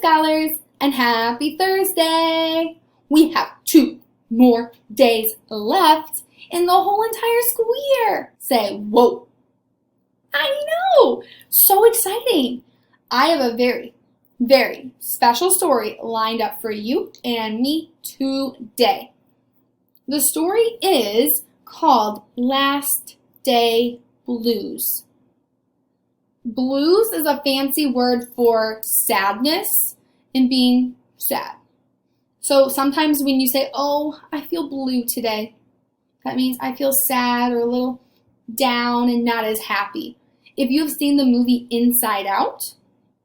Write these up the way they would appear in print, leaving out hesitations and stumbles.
scholars, and happy Thursday! We have 2 more days left in the whole entire school year. Say, whoa! I know! So exciting! I have a very, very special story lined up for you and me today. The story is called Last Day Blues. Blues is a fancy word for sadness and being sad. So sometimes when you say, oh, I feel blue today, that means I feel sad or a little down and not as happy. If you have seen the movie Inside Out,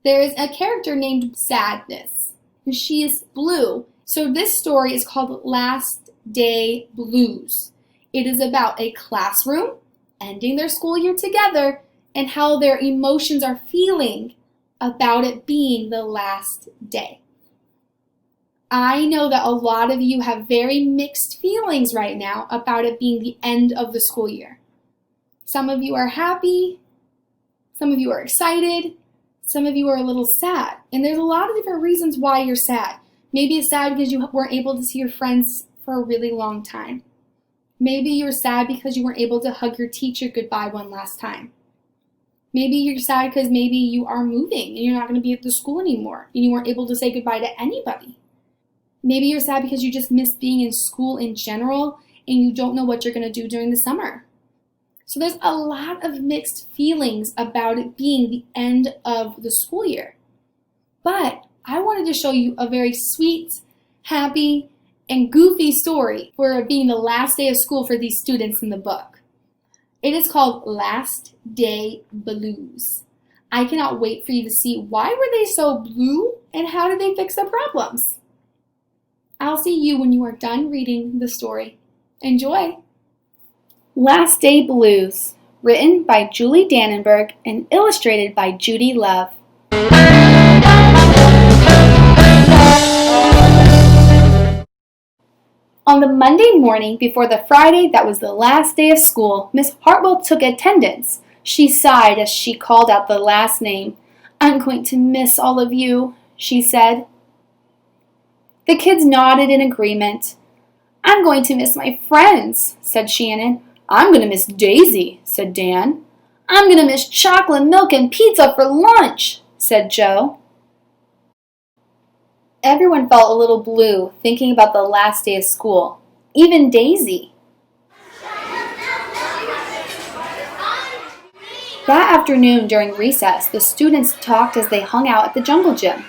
there is a character named Sadness, and she is blue. So this story is called Last Day Blues. It is about a classroom ending their school year together and how their emotions are feeling about it being the last day. I know that a lot of you have very mixed feelings right now about it being the end of the school year. Some of you are happy, some of you are excited, some of you are a little sad. And there's a lot of different reasons why you're sad. Maybe it's sad because you weren't able to see your friends for a really long time. Maybe you're sad because you weren't able to hug your teacher goodbye one last time. Maybe you're sad because maybe you are moving and you're not going to be at the school anymore and you weren't able to say goodbye to anybody. Maybe you're sad because you just miss being in school in general and you don't know what you're going to do during the summer. So there's a lot of mixed feelings about it being the end of the school year. But I wanted to show you a very sweet, happy, and goofy story for it being the last day of school for these students in the book. It is called Last Day Blues. I cannot wait for you to see why were they so blue and how did they fix their problems. I'll see you when you are done reading the story. Enjoy! Last Day Blues, written by Julie Dannenberg and illustrated by Judy Love. On the Monday morning before the Friday that was the last day of school, Miss Hartwell took attendance. She sighed as she called out the last name. I'm going to miss all of you, she said. The kids nodded in agreement. I'm going to miss my friends, said Shannon. I'm going to miss Daisy, said Dan. I'm going to miss chocolate milk and pizza for lunch, said Joe. Everyone felt a little blue thinking about the last day of school, even Daisy. That afternoon during recess, the students talked as they hung out at the jungle gym.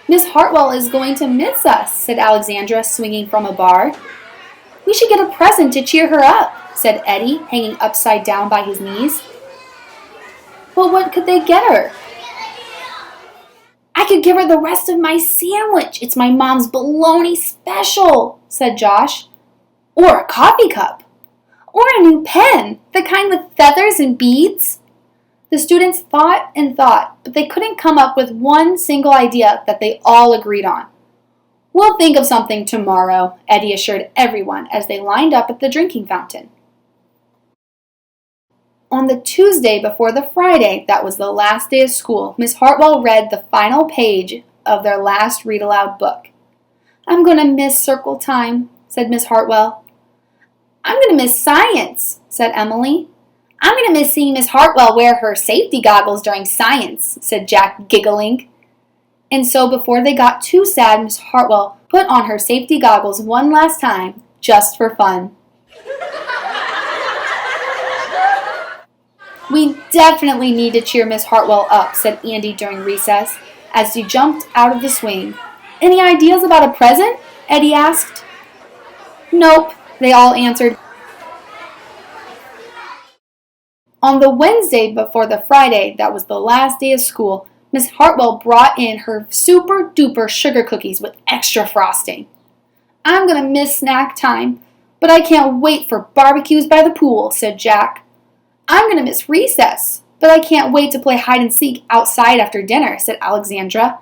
Miss Hartwell is going to miss us, said Alexandra, swinging from a bar. We should get a present to cheer her up, said Eddie, hanging upside down by his knees. But what could they get her? I could give her the rest of my sandwich. It's my mom's bologna special, said Josh. Or a coffee cup. Or a new pen, the kind with feathers and beads. The students thought and thought, but they couldn't come up with one single idea that they all agreed on. We'll think of something tomorrow, Eddie assured everyone as they lined up at the drinking fountain. On the Tuesday before the Friday that was the last day of school, Miss Hartwell read the final page of their last read-aloud book. I'm going to miss circle time, said Miss Hartwell. I'm going to miss science, said Emily. I'm going to miss seeing Miss Hartwell wear her safety goggles during science, said Jack, giggling. And so before they got too sad, Miss Hartwell put on her safety goggles one last time, just for fun. We definitely need to cheer Miss Hartwell up, said Andy during recess, as he jumped out of the swing. Any ideas about a present? Eddie asked. Nope, they all answered. On the Wednesday before the Friday that was the last day of school, Miss Hartwell brought in her super-duper sugar cookies with extra frosting. I'm going to miss snack time, but I can't wait for barbecues by the pool, said Jack. I'm going to miss recess, but I can't wait to play hide and seek outside after dinner, said Alexandra.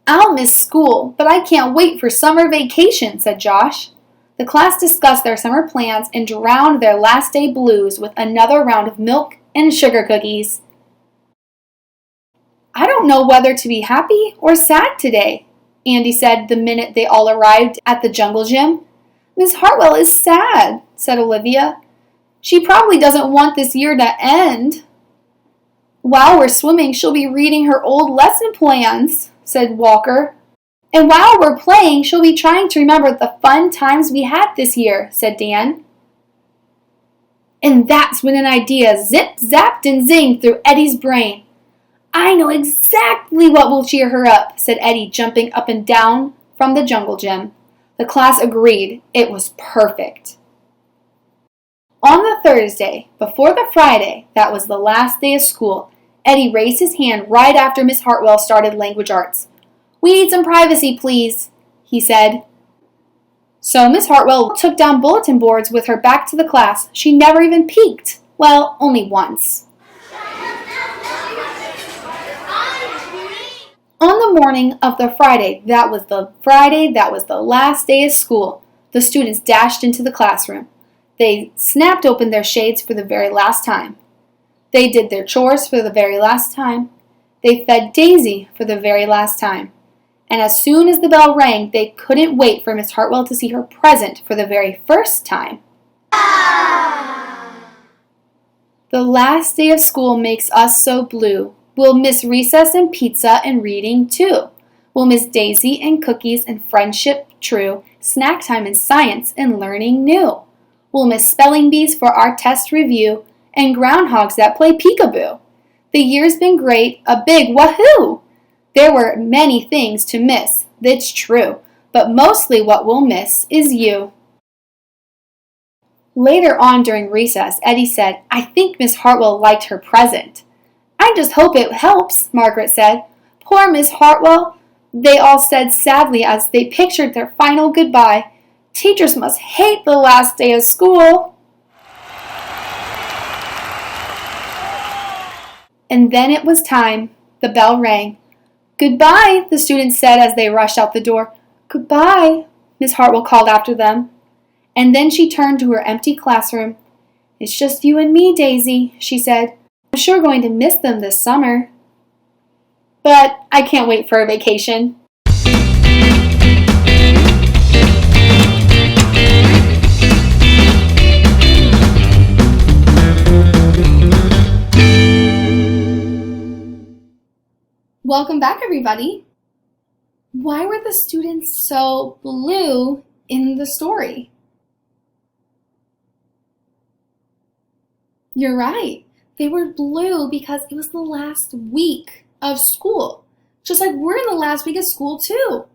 I'll miss school, but I can't wait for summer vacation, said Josh. The class discussed their summer plans and drowned their last day blues with another round of milk and sugar cookies. I don't know whether to be happy or sad today, Andy said the minute they all arrived at the jungle gym. Miss Hartwell is sad, said Olivia. She probably doesn't want this year to end. While we're swimming, she'll be reading her old lesson plans, said Walker. And while we're playing, she'll be trying to remember the fun times we had this year, said Dan. And that's when an idea zip, zapped, and zinged through Eddie's brain. I know exactly what will cheer her up, said Eddie, jumping up and down from the jungle gym. The class agreed. It was perfect. On the Thursday, before the Friday, that was the last day of school, Eddie raised his hand right after Miss Hartwell started language arts. We need some privacy, please, he said. So Miss Hartwell took down bulletin boards with her back to the class. She never even peeked. Well, only once. On the morning of the Friday that was the last day of school, the students dashed into the classroom. They snapped open their shades for the very last time. They did their chores for the very last time. They fed Daisy for the very last time. And as soon as the bell rang, they couldn't wait for Miss Hartwell to see her present for the very first time. The last day of school makes us so blue. We'll miss recess and pizza and reading too. We'll miss Daisy and cookies and friendship true, snack time and science and learning new. We'll miss spelling bees for our test review and groundhogs that play peekaboo. The year's been great, a big wahoo! There were many things to miss, that's true, but mostly what we'll miss is you. Later on during recess, Eddie said, I think Miss Hartwell liked her present. I just hope it helps, Margaret said. Poor Miss Hartwell, they all said sadly as they pictured their final goodbye. Teachers must hate the last day of school. And then it was time. The bell rang. Goodbye, the students said as they rushed out the door. Goodbye, Miss Hartwell called after them. And then she turned to her empty classroom. It's just you and me, Daisy, she said. I'm sure going to miss them this summer. But I can't wait for a vacation. Welcome back, everybody. Why were the students so blue in the story? You're right. They were blue because it was the last week of school. Just like we're in the last week of school too.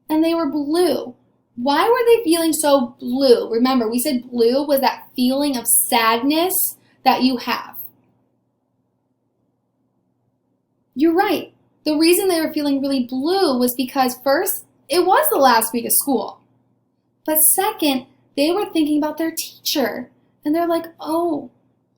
And they were blue. Why were they feeling so blue? Remember, we said blue was that feeling of sadness that you have. You're right. The reason they were feeling really blue was because first, it was the last week of school. But second, they were thinking about their teacher. And they're like, oh,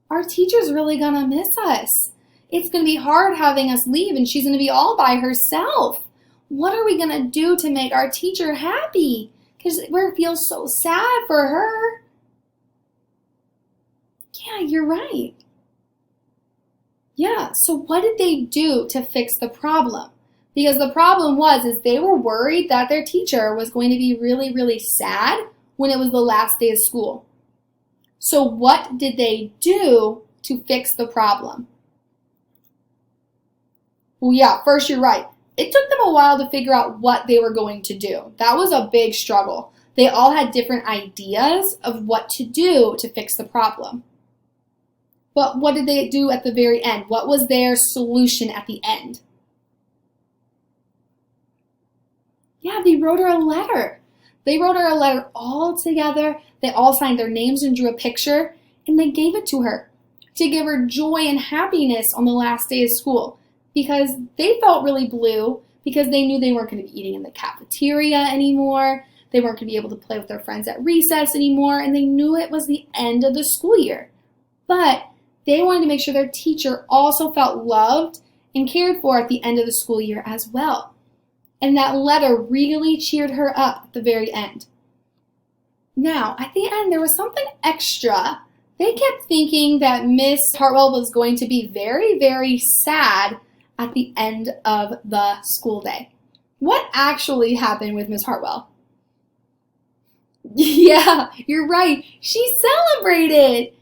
our teacher's really gonna miss us. It's gonna be hard having us leave and she's gonna be all by herself. What are we gonna do to make our teacher happy? Because we feel so sad for her. Yeah, you're right. Yeah, so what did they do to fix the problem? Because the problem is they were worried that their teacher was going to be really, really sad when it was the last day of school. So what did they do to fix the problem? Well, yeah, first you're right. It took them a while to figure out what they were going to do. That was a big struggle. They all had different ideas of what to do to fix the problem. But what did they do at the very end? What was their solution at the end? Yeah, they wrote her a letter. They wrote her a letter all together. They all signed their names and drew a picture, and they gave it to her to give her joy and happiness on the last day of school because they felt really blue because they knew they weren't going to be eating in the cafeteria anymore. They weren't going to be able to play with their friends at recess anymore, and they knew it was the end of the school year. But they wanted to make sure their teacher also felt loved and cared for at the end of the school year as well. And that letter really cheered her up at the very end. Now, at the end, there was something extra. They kept thinking that Miss Hartwell was going to be very, very sad at the end of the school day. What actually happened with Miss Hartwell? Yeah, you're right. She celebrated.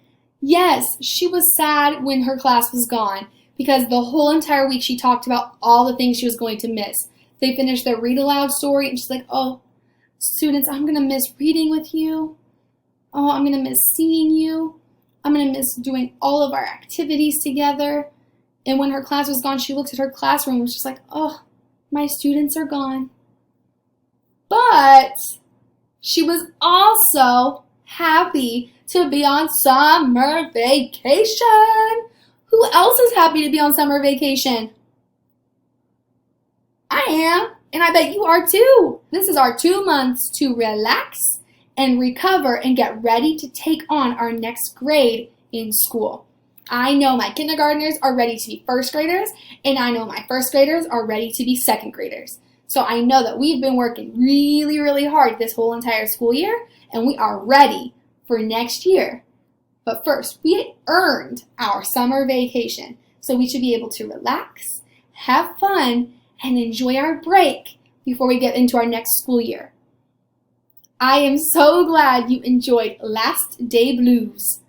Yes, she was sad when her class was gone because the whole entire week she talked about all the things she was going to miss. They finished their read aloud story and she's like, oh, students, I'm going to miss reading with you. Oh, I'm going to miss seeing you. I'm going to miss doing all of our activities together. And when her class was gone, she looked at her classroom and was just like, oh, my students are gone. But she was also happy to be on summer vacation. Who else is happy to be on summer vacation? I am, and I bet you are too. This is our 2 months to relax and recover and get ready to take on our next grade in school. I know my kindergartners are ready to be first graders, and I know my first graders are ready to be second graders. So I know that we've been working really, really hard this whole entire school year, and we are ready for next year. But first, we earned our summer vacation, so we should be able to relax, have fun, and enjoy our break before we get into our next school year. I am so glad you enjoyed Last Day Blues.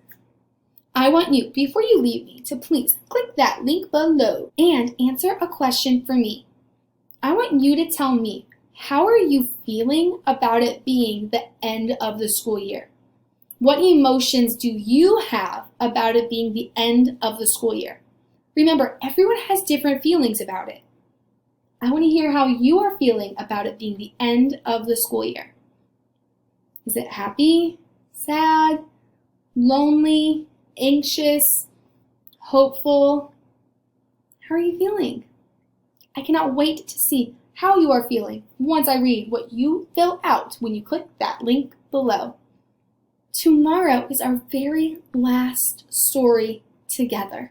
I want you, before you leave me, to please click that link below and answer a question for me. I want you to tell me, how are you feeling about it being the end of the school year? What emotions do you have about it being the end of the school year? Remember, everyone has different feelings about it. I want to hear how you are feeling about it being the end of the school year. Is it happy, sad, lonely, anxious, hopeful? How are you feeling? I cannot wait to see how you are feeling once I read what you fill out when you click that link below. Tomorrow is our very last story together.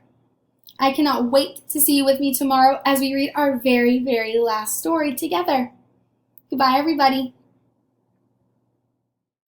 I cannot wait to see you with me tomorrow as we read our very, very last story together. Goodbye, everybody.